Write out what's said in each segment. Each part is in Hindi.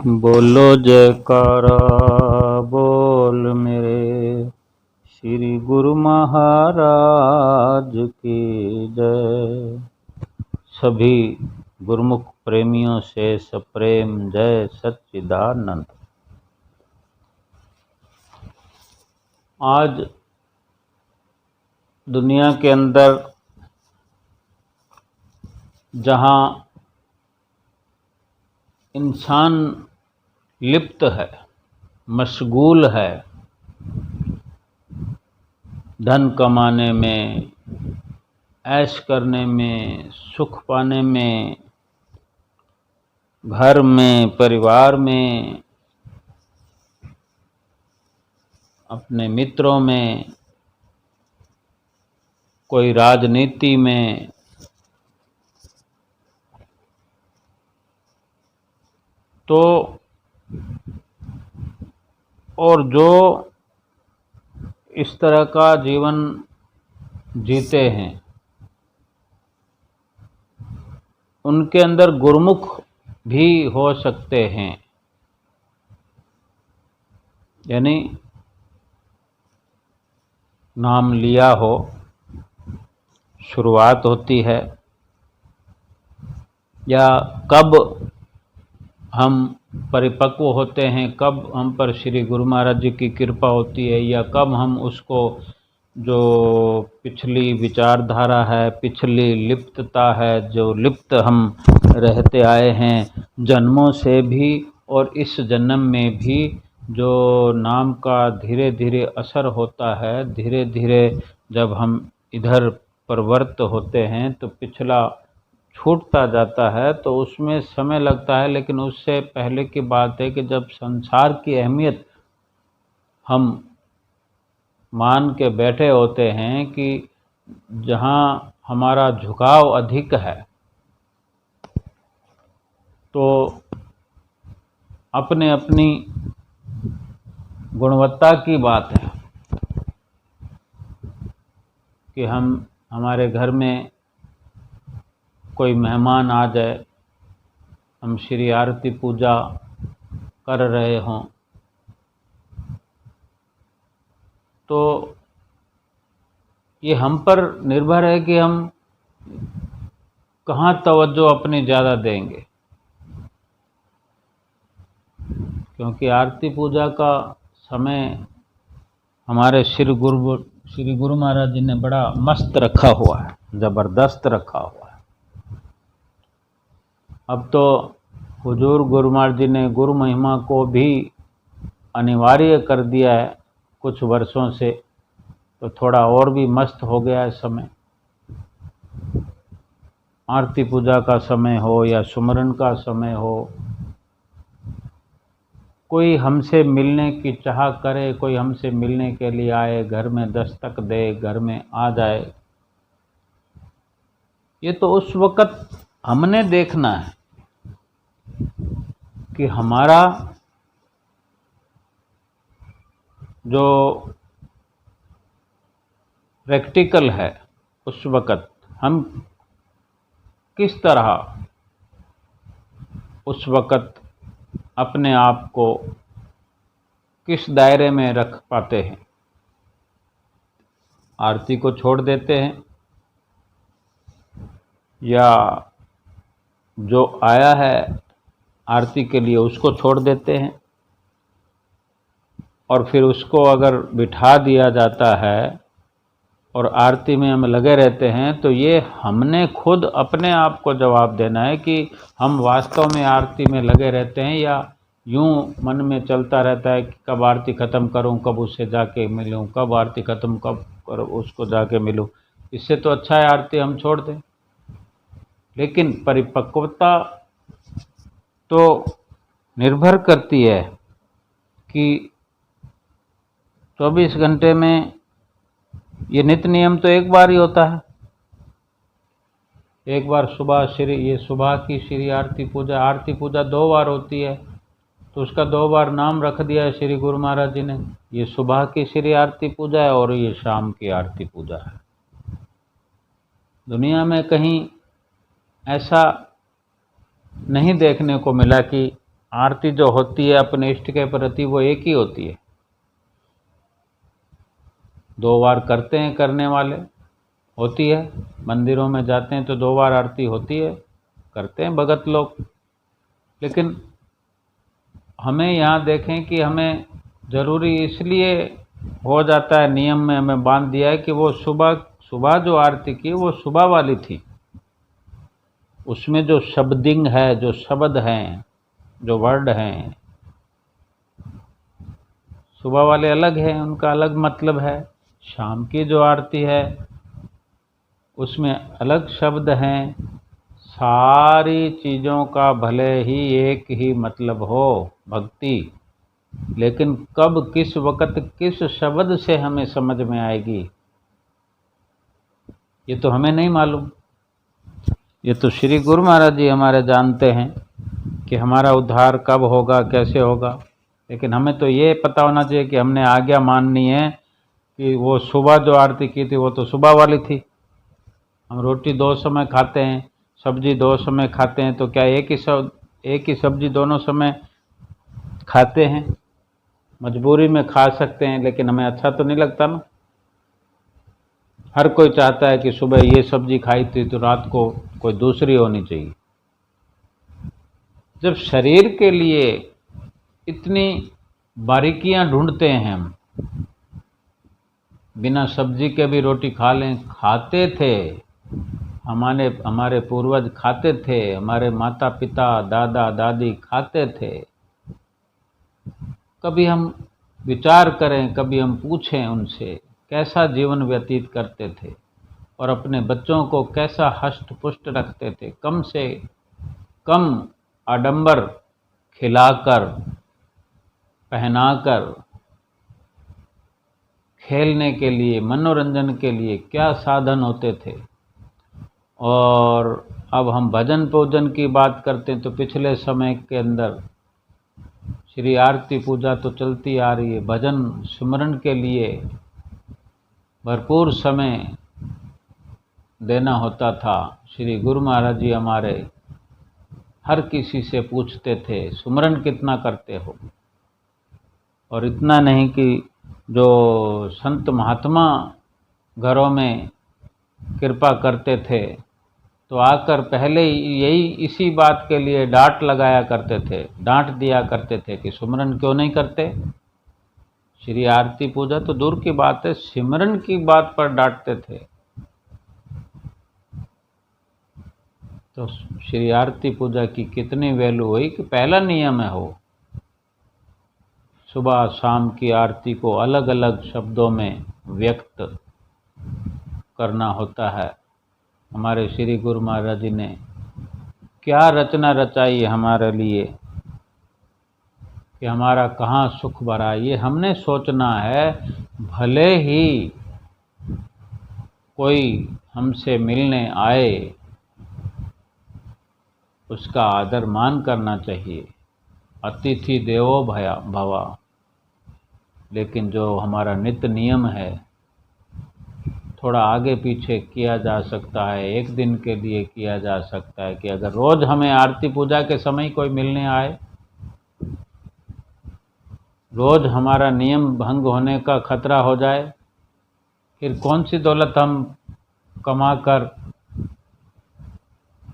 बोलो जयकारा बोल मेरे श्री गुरु महाराज की जय। सभी गुरुमुख प्रेमियों से सप्रेम जय सच्चिदानंद। आज दुनिया के अंदर जहाँ इंसान लिप्त है, मशगूल है धन कमाने में, ऐश करने में, सुख पाने में, घर में, परिवार में, अपने मित्रों में, कोई राजनीति में, तो और जो इस तरह का जीवन जीते हैं उनके अंदर गुरुमुख भी हो सकते हैं। यानी नाम लिया हो, शुरुआत होती है, या कब हम परिपक्व होते हैं, कब हम पर श्री गुरु महाराज जी की कृपा होती है, या कब हम उसको जो पिछली विचारधारा है, पिछली लिप्तता है, जो लिप्त हम रहते आए हैं जन्मों से भी और इस जन्म में भी, जो नाम का धीरे धीरे असर होता है, धीरे धीरे जब हम इधर प्रवृत्त होते हैं तो पिछला छूटता जाता है, तो उसमें समय लगता है। लेकिन उससे पहले की बात है कि जब संसार की अहमियत हम मान के बैठे होते हैं कि जहाँ हमारा झुकाव अधिक है, तो अपने अपनी गुणवत्ता की बात है कि हमारे घर में कोई मेहमान आ जाए, हम श्री आरती पूजा कर रहे हों, तो ये हम पर निर्भर है कि हम कहाँ तवज्जो अपनी ज़्यादा देंगे। क्योंकि आरती पूजा का समय हमारे श्री गुरु महाराज जी ने बड़ा मस्त रखा हुआ है, ज़बरदस्त रखा हुआ है। अब तो हुजूर गुरु महाराज जी ने गुरु महिमा को भी अनिवार्य कर दिया है कुछ वर्षों से, तो थोड़ा और भी मस्त हो गया है समय। आरती पूजा का समय हो या सुमरन का समय हो, कोई हमसे मिलने की चाह करे, कोई हमसे मिलने के लिए आए, घर में दस्तक दे, घर में आ जाए, ये तो उस वक़्त हमने देखना है कि हमारा जो प्रैक्टिकल है, उस वक़्त हम किस तरह उस वक़्त अपने आप को किस दायरे में रख पाते हैं। आरती को छोड़ देते हैं, या जो आया है आरती के लिए उसको छोड़ देते हैं, और फिर उसको अगर बिठा दिया जाता है और आरती में हम लगे रहते हैं, तो ये हमने खुद अपने आप को जवाब देना है कि हम वास्तव में आरती में लगे रहते हैं, या यूं मन में चलता रहता है कि कब आरती ख़त्म करूं, कब उससे जाके मिलूं, कब आरती ख़त्म कब करूं, उसको जाके मिलूं। इससे तो अच्छा है आरती हम छोड़ दें। लेकिन परिपक्वता तो निर्भर करती है कि 24 घंटे में ये नित्य नियम तो एक बार ही होता है। एक बार सुबह ये सुबह की श्री आरती पूजा 2 बार होती है, तो उसका 2 बार नाम रख दिया है श्री गुरु महाराज जी ने। ये सुबह की श्री आरती पूजा है और ये शाम की आरती पूजा है। दुनिया में कहीं ऐसा नहीं देखने को मिला कि आरती जो होती है अपने इष्ट के प्रति वो एक ही होती है। 2 बार करते हैं करने वाले, होती है। मंदिरों में जाते हैं तो 2 बार आरती होती है, करते हैं भगत लोग। लेकिन हमें यहाँ देखें कि हमें ज़रूरी इसलिए हो जाता है, नियम में हमें बांध दिया है कि वो सुबह सुबह जो आरती की वो सुबह वाली थी। उसमें जो शब्दिंग है, जो शब्द हैं, जो वर्ड हैं, सुबह वाले अलग हैं, उनका अलग मतलब है। शाम की जो आरती है उसमें अलग शब्द हैं। सारी चीज़ों का भले ही एक ही मतलब हो, भक्ति, लेकिन कब किस वक़्त किस शब्द से हमें समझ में आएगी ये तो हमें नहीं मालूम। ये तो श्री गुरु महाराज जी हमारे जानते हैं कि हमारा उद्धार कब होगा, कैसे होगा। लेकिन हमें तो ये पता होना चाहिए कि हमने आज्ञा माननी है कि वो सुबह जो आरती की थी वो तो सुबह वाली थी। हम रोटी 2 समय खाते हैं, सब्जी 2 समय खाते हैं, तो क्या एक ही सब्जी दोनों समय खाते हैं? मजबूरी में खा सकते हैं, लेकिन हमें अच्छा तो नहीं लगता ना। हर कोई चाहता है कि सुबह ये सब्जी खाई थी तो रात को कोई दूसरी होनी चाहिए। जब शरीर के लिए इतनी बारीकियां ढूंढते हैं हम, बिना सब्जी के भी रोटी खा लें, खाते थे। हमारे पूर्वज खाते थे, हमारे माता पिता दादा दादी खाते थे। कभी हम विचार करें, कभी हम पूछें उनसे कैसा जीवन व्यतीत करते थे और अपने बच्चों को कैसा हष्ट पुष्ट रखते थे, कम से कम आडंबर खिलाकर, पहनाकर, खेलने के लिए, मनोरंजन के लिए क्या साधन होते थे। और अब हम भजन पूजन की बात करते हैं तो पिछले समय के अंदर श्री आरती पूजा तो चलती आ रही है, भजन सिमरन के लिए भरपूर समय देना होता था। श्री गुरु महाराज जी हमारे हर किसी से पूछते थे सुमरन कितना करते हो। और इतना नहीं कि जो संत महात्मा घरों में कृपा करते थे तो आकर पहले यही इसी बात के लिए डांट लगाया करते थे, डांट दिया करते थे कि सुमरन क्यों नहीं करते। श्री आरती पूजा तो दूर की बात है, सिमरन की बात पर डांटते थे। तो श्री आरती पूजा की कितनी वैल्यू हुई कि पहला नियम है हो, सुबह शाम की आरती को अलग अलग शब्दों में व्यक्त करना होता है। हमारे श्री गुरु महाराज जी ने क्या रचना रचाई है हमारे लिए कि हमारा कहाँ सुख भरा, ये हमने सोचना है। भले ही कोई हमसे मिलने आए उसका आदर मान करना चाहिए, अतिथि देवो भव। लेकिन जो हमारा नित्य नियम है थोड़ा आगे पीछे किया जा सकता है, एक दिन के लिए किया जा सकता है कि अगर रोज हमें आरती पूजा के समय कोई मिलने आए, रोज हमारा नियम भंग होने का खतरा हो जाए, फिर कौन सी दौलत हम कमा कर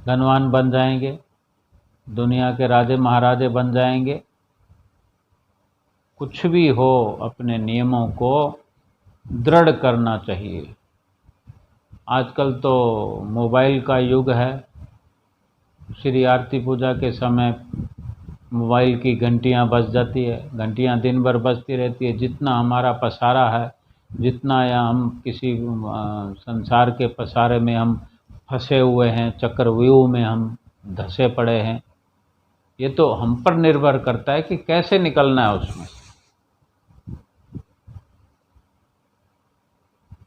धनवान बन जाएंगे, दुनिया के राजे महाराजे बन जाएंगे। कुछ भी हो अपने नियमों को दृढ़ करना चाहिए। आजकल तो मोबाइल का युग है। श्री आरती पूजा के समय मोबाइल की घंटियां बज जाती है, घंटियां दिन भर बजती रहती है। जितना हमारा पसारा है, जितना या हम किसी संसार के पसारे में हम फंसे हुए हैं, चक्रव्यूह में हम धंसे पड़े हैं, ये तो हम पर निर्भर करता है कि कैसे निकलना है उसमें।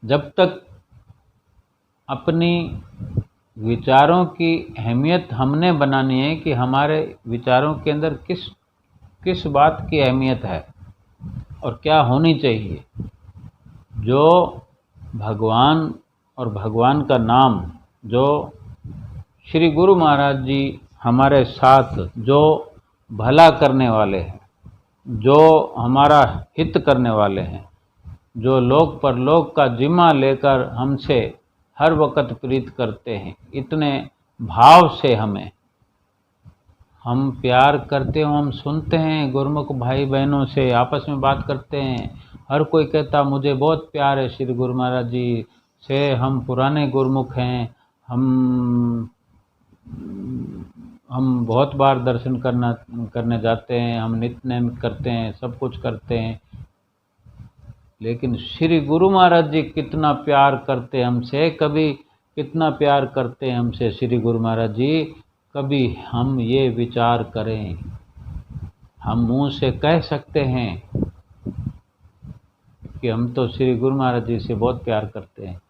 जब तक अपनी विचारों की अहमियत हमने बनानी है कि हमारे विचारों के अंदर किस बात की अहमियत है और क्या होनी चाहिए। जो भगवान और भगवान का नाम, जो श्री गुरु महाराज जी हमारे साथ जो भला करने वाले हैं, जो हमारा हित करने वाले हैं, जो लोक परलोक का जिम्मा लेकर हमसे हर वक्त प्रीत करते हैं, इतने भाव से हम प्यार करते हो। हम सुनते हैं गुरुमुख भाई बहनों से आपस में बात करते हैं, हर कोई कहता मुझे बहुत प्यार है श्री गुरु महाराज जी से, हम पुराने गुरुमुख हैं, हम बहुत बार दर्शन करने जाते हैं, हम नित्य नेम करते हैं, सब कुछ करते हैं। लेकिन श्री गुरु महाराज जी कितना प्यार करते हैं हमसे, कभी कितना प्यार करते हैं हमसे श्री गुरु महाराज जी, कभी हम ये विचार करें। हम मुंह से कह सकते हैं कि हम तो श्री गुरु महाराज जी से बहुत प्यार करते हैं,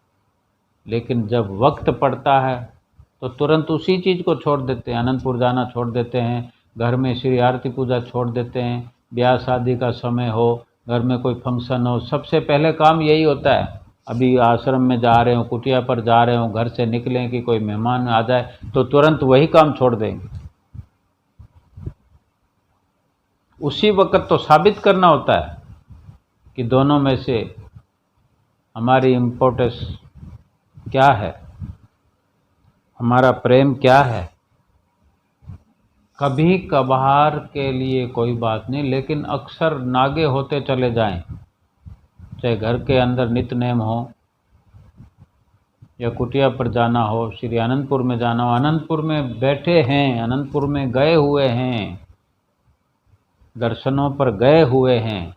लेकिन जब वक्त पड़ता है तो तुरंत उसी चीज़ को छोड़ देते हैं, अनंतपुर जाना छोड़ देते हैं, घर में श्री आरती पूजा छोड़ देते हैं, ब्याह शादी का समय हो, घर में कोई फंक्शन हो, सबसे पहले काम यही होता है। अभी आश्रम में जा रहे हो, कुटिया पर जा रहे हो, घर से निकलें कि कोई मेहमान आ जाए तो तुरंत वही काम छोड़ देंगे। उसी वक्त तो साबित करना होता है कि दोनों में से हमारी इम्पोर्टेंस क्या है, हमारा प्रेम क्या है। कभी कभार के लिए कोई बात नहीं, लेकिन अक्सर नागे होते चले जाएं, चाहे घर के अंदर नित्य नेम हो या कुटिया पर जाना हो, श्री अनंतपुर में जाना हो, अनंतपुर में बैठे हैं, अनंतपुर में गए हुए हैं, दर्शनों पर गए हुए हैं,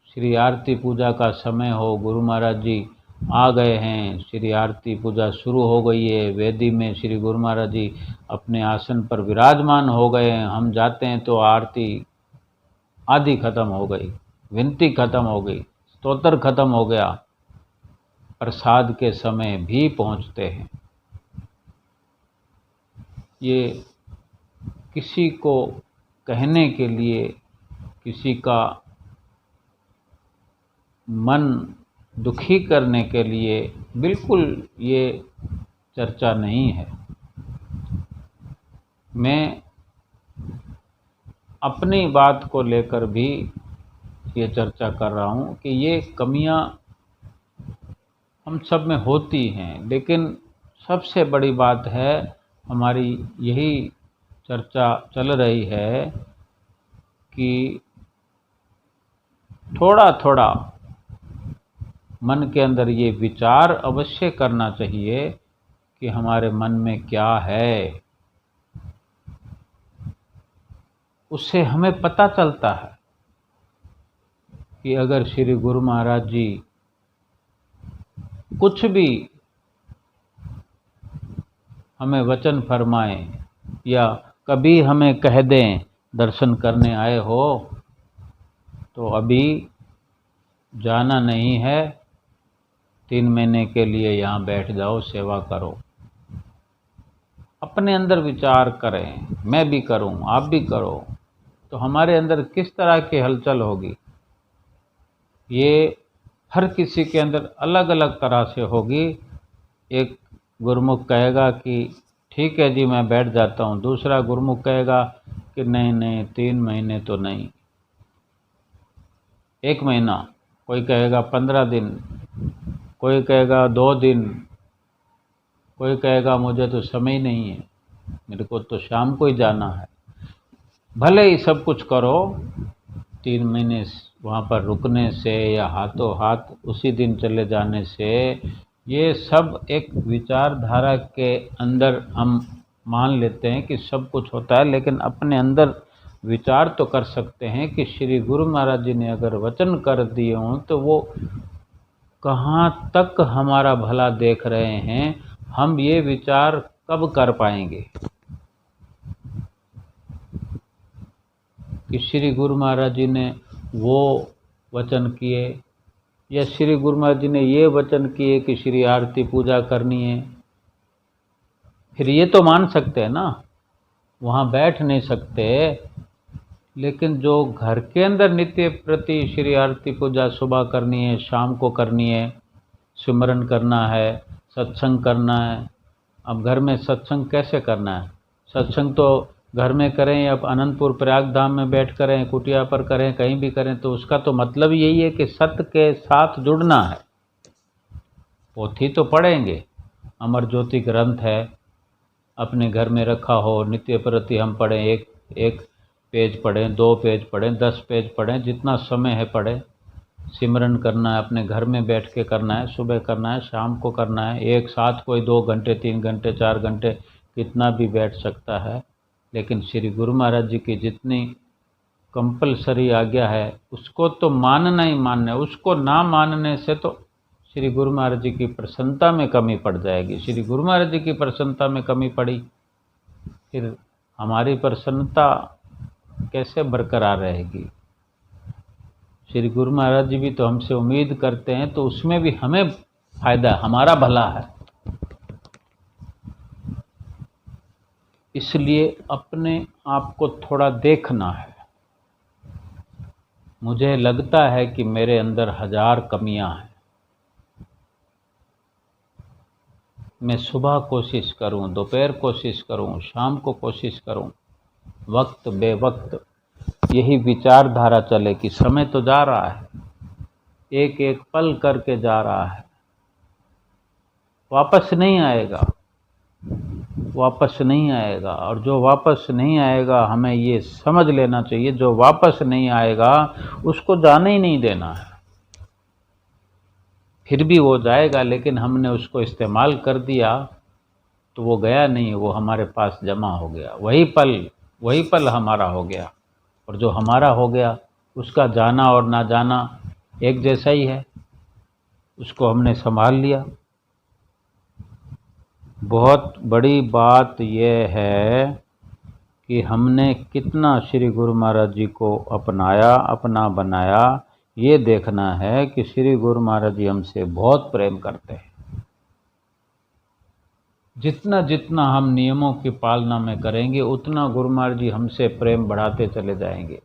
श्री आरती पूजा का समय हो, गुरु महाराज जी आ गए हैं, श्री आरती पूजा शुरू हो गई है, वेदी में श्री गुरु महाराज जी अपने आसन पर विराजमान हो गए हैं, हम जाते हैं तो आरती आदि खत्म हो गई, विनती खत्म हो गई, स्तोत्र खत्म हो गया, प्रसाद के समय भी पहुंचते हैं। ये किसी को कहने के लिए, किसी का मन दुखी करने के लिए बिल्कुल ये चर्चा नहीं है। मैं अपनी बात को लेकर भी ये चर्चा कर रहा हूँ कि ये कमियाँ हम सब में होती हैं, लेकिन सबसे बड़ी बात है, हमारी यही चर्चा चल रही है कि थोड़ा थोड़ा मन के अंदर ये विचार अवश्य करना चाहिए कि हमारे मन में क्या है। उससे हमें पता चलता है कि अगर श्री गुरु महाराज जी कुछ भी हमें वचन फरमाएं या कभी हमें कह दें दर्शन करने आए हो तो अभी जाना नहीं है, 3 महीने के लिए यहाँ बैठ जाओ, सेवा करो। अपने अंदर विचार करें, मैं भी करूं, आप भी करो, तो हमारे अंदर किस तरह की हलचल होगी। ये हर किसी के अंदर अलग अलग तरह से होगी। एक गुरुमुख कहेगा कि ठीक है जी मैं बैठ जाता हूँ, दूसरा गुरुमुख कहेगा कि नहीं नहीं 3 महीने तो नहीं, 1 महीना, कोई कहेगा 15 दिन, कोई कहेगा 2 दिन, कोई कहेगा मुझे तो समय नहीं है, मेरे को तो शाम को ही जाना है। भले ही सब कुछ करो, 3 महीने वहाँ पर रुकने से या हाथों हाथ उसी दिन चले जाने से, ये सब एक विचारधारा के अंदर हम मान लेते हैं कि सब कुछ होता है, लेकिन अपने अंदर विचार तो कर सकते हैं कि श्री गुरु महाराज जी ने अगर वचन कर दिए हों तो वो कहाँ तक हमारा भला देख रहे हैं। हम ये विचार कब कर पाएंगे कि श्री गुरु महाराज जी ने वो वचन किए, या श्री गुरु महाराज जी ने ये वचन किए कि श्री आरती पूजा करनी है। फिर ये तो मान सकते हैं ना, वहाँ बैठ नहीं सकते, लेकिन जो घर के अंदर नित्य प्रति श्री आरती पूजा सुबह करनी है, शाम को करनी है, सिमरन करना है, सत्संग करना है। अब घर में सत्संग कैसे करना है? सत्संग तो घर में करें या अनंतपुर प्रयाग धाम में बैठ करें, कुटिया पर करें, कहीं भी करें, तो उसका तो मतलब यही है कि सत्य के साथ जुड़ना है। पोथी तो पढ़ेंगे, अमर ज्योति ग्रंथ है, अपने घर में रखा हो, नित्य प्रति हम पढ़ें, एक पेज पढ़ें, 2 पेज पढ़ें, 10 पेज पढ़ें, जितना समय है पढ़ें। सिमरन करना है, अपने घर में बैठ के करना है, सुबह करना है, शाम को करना है, एक साथ कोई 2 घंटे, 3 घंटे, 4 घंटे, कितना भी बैठ सकता है। लेकिन श्री गुरु महाराज जी की जितनी कंपलसरी आज्ञा है उसको तो मानना ही मानना है। उसको ना मानने से तो श्री गुरु महाराज जी की प्रसन्नता में कमी पड़ जाएगी। श्री गुरु महाराज जी की प्रसन्नता में कमी पड़ी, फिर हमारी प्रसन्नता कैसे बरकरार रहेगी। श्री गुरु महाराज जी भी तो हमसे उम्मीद करते हैं, तो उसमें भी हमें फायदा, हमारा भला है। इसलिए अपने आप को थोड़ा देखना है। मुझे लगता है कि मेरे अंदर 1000 कमियां हैं। मैं सुबह कोशिश करूं, दोपहर कोशिश करूं, शाम को कोशिश करूं, वक्त बेवक्त यही विचारधारा चले कि समय तो जा रहा है, एक एक पल करके जा रहा है, वापस नहीं आएगा, वापस नहीं आएगा। और जो वापस नहीं आएगा हमें ये समझ लेना चाहिए, जो वापस नहीं आएगा उसको जाने ही नहीं देना है। फिर भी वो जाएगा, लेकिन हमने उसको इस्तेमाल कर दिया तो वो गया नहीं, वो हमारे पास जमा हो गया। वही पल हमारा हो गया। और जो हमारा हो गया उसका जाना और ना जाना एक जैसा ही है, उसको हमने संभाल लिया। बहुत बड़ी बात यह है कि हमने कितना श्री गुरु महाराज जी को अपनाया, अपना बनाया। ये देखना है कि श्री गुरु महाराज जी हमसे बहुत प्रेम करते हैं। जितना जितना हम नियमों की पालना में करेंगे उतना गुरु महाराज जी हमसे प्रेम बढ़ाते चले जाएंगे।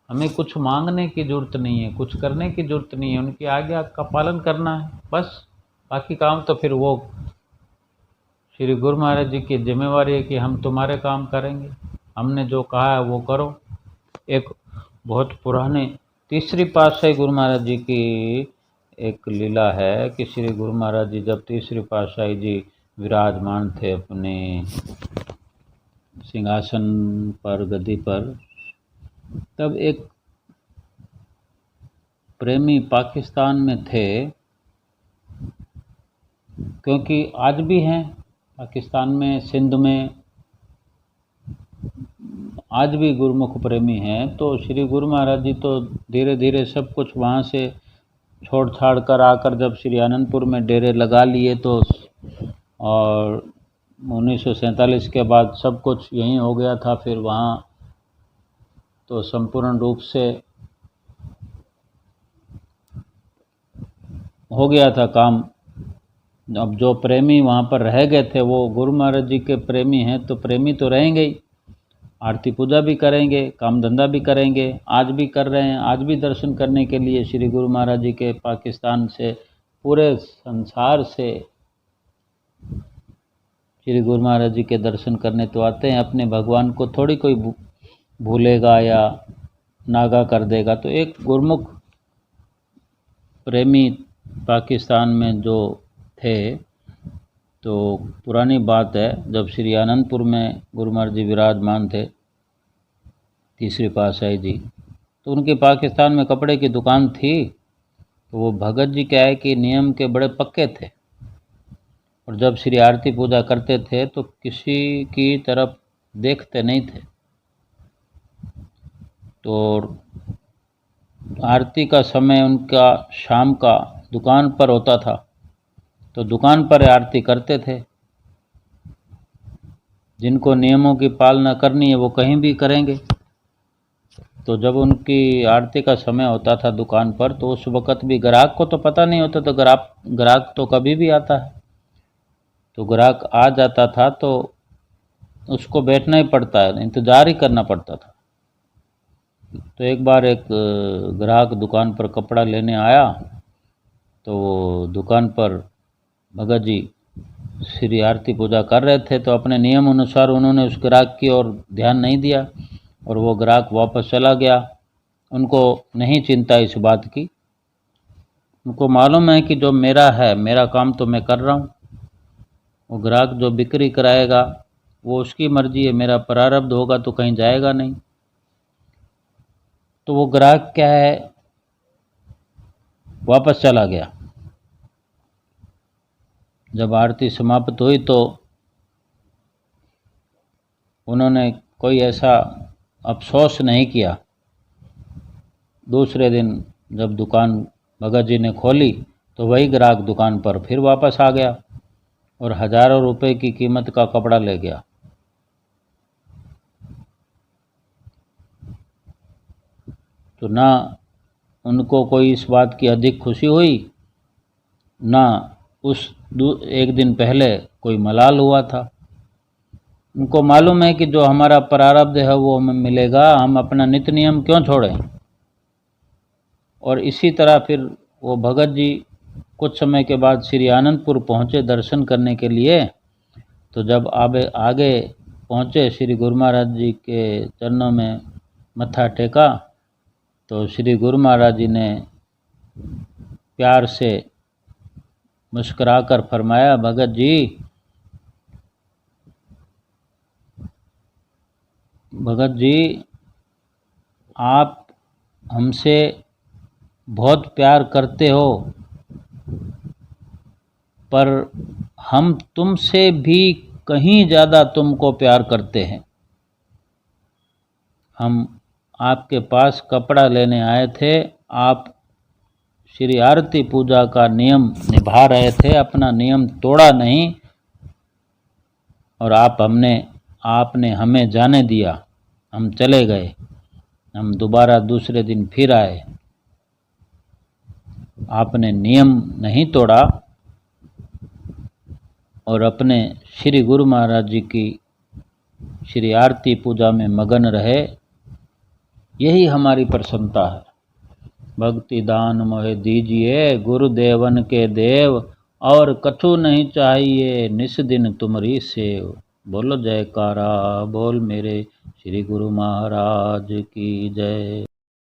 हमें कुछ मांगने की जरूरत नहीं है, कुछ करने की जरूरत नहीं है, उनकी आज्ञा का पालन करना है बस। बाकी काम तो फिर वो श्री गुरु महाराज जी की जिम्मेवारी है कि हम तुम्हारे काम करेंगे, हमने जो कहा है वो करो। एक बहुत पुराने तीसरी पातशाही गुरु महाराज जी की एक लीला है कि श्री गुरु महाराज जी जब तीसरी पातशाही जी विराजमान थे अपने सिंहासन पर, गद्दी पर, तब एक प्रेमी पाकिस्तान में थे, क्योंकि आज भी हैं पाकिस्तान में, सिंध में आज भी गुरुमुख प्रेमी हैं। तो श्री गुरु महाराज जी तो धीरे धीरे सब कुछ वहाँ से छोड़ छाड़ कर आकर जब श्री आनंदपुर में डेरे लगा लिए, तो और 1947 के बाद सब कुछ यहीं हो गया था। फिर वहाँ तो संपूर्ण रूप से हो गया था काम। अब जो प्रेमी वहाँ पर रह गए थे वो गुरु महाराज जी के प्रेमी हैं, तो प्रेमी तो रहेंगे ही, आरती पूजा भी करेंगे, काम धंधा भी करेंगे, आज भी कर रहे हैं। आज भी दर्शन करने के लिए श्री गुरु महाराज जी के पाकिस्तान से, पूरे संसार से श्री गुरु महाराज जी के दर्शन करने तो आते हैं। अपने भगवान को थोड़ी कोई भूलेगा या नागा कर देगा। तो एक गुरमुख प्रेमी पाकिस्तान में जो थे, तो पुरानी बात है, जब श्री आनंदपुर में गुरु महाराज जी विराजमान थे तीसरी पातशाही जी, तो उनके पाकिस्तान में कपड़े की दुकान थी। तो वो भगत जी क्या है कि नियम के बड़े पक्के थे, और जब श्री आरती पूजा करते थे तो किसी की तरफ देखते नहीं थे। तो आरती का समय उनका शाम का दुकान पर होता था, तो दुकान पर आरती करते थे। जिनको नियमों की पालना करनी है वो कहीं भी करेंगे। तो जब उनकी आरती का समय होता था दुकान पर, तो उस वक़्त भी ग्राहक को तो पता नहीं होता, तो ग्राहक तो कभी भी आता है। तो ग्राहक आ जाता था तो उसको बैठना ही पड़ता है, इंतज़ार ही करना पड़ता था। तो एक बार एक ग्राहक दुकान पर कपड़ा लेने आया, तो दुकान पर भगत जी श्री आरती पूजा कर रहे थे तो अपने नियम अनुसार उन्होंने उस ग्राहक की ओर ध्यान नहीं दिया और वो ग्राहक वापस चला गया। उनको नहीं चिंता इस बात की, उनको मालूम है कि जो मेरा है, मेरा काम तो मैं कर रहा हूँ। वो ग्राहक जो बिक्री कराएगा वो उसकी मर्जी है, मेरा प्रारब्ध होगा तो कहीं जाएगा नहीं। तो वो ग्राहक क्या है, वापस चला गया। जब आरती समाप्त हुई तो उन्होंने कोई ऐसा अफसोस नहीं किया। दूसरे दिन जब दुकान भगत जी ने खोली तो वही ग्राहक दुकान पर फिर वापस आ गया और हजारों रुपए की कीमत का कपड़ा ले गया। तो ना उनको कोई इस बात की अधिक खुशी हुई, ना उस एक दिन पहले कोई मलाल हुआ था। उनको मालूम है कि जो हमारा प्रारब्ध है वो हमें मिलेगा, हम अपना नित्य नियम क्यों छोड़ें। और इसी तरह फिर वो भगत जी कुछ समय के बाद श्री आनंदपुर पहुँचे दर्शन करने के लिए। तो जब आगे पहुँचे, श्री गुरु महाराज जी के चरणों में मत्था टेका तो श्री गुरु महाराज जी ने प्यार से मुस्कुराकर फरमाया, भगत जी, भगत जी, आप हमसे बहुत प्यार करते हो, पर हम तुमसे भी कहीं ज़्यादा तुमको प्यार करते हैं। हम आपके पास कपड़ा लेने आए थे, आप श्री आरती पूजा का नियम निभा रहे थे, अपना नियम तोड़ा नहीं और आपने हमें जाने दिया। हम चले गए, हम दोबारा दूसरे दिन फिर आए। आपने नियम नहीं तोड़ा और अपने श्री गुरु महाराज जी की श्री आरती पूजा में मगन रहे। यही हमारी प्रसन्नता है। भक्ति दान मोहे दीजिए गुरुदेवन के देव, और कछु नहीं चाहिए निस दिन तुम्हारी सेव। बोलो जयकारा बोल मेरे श्री गुरु महाराज की जय।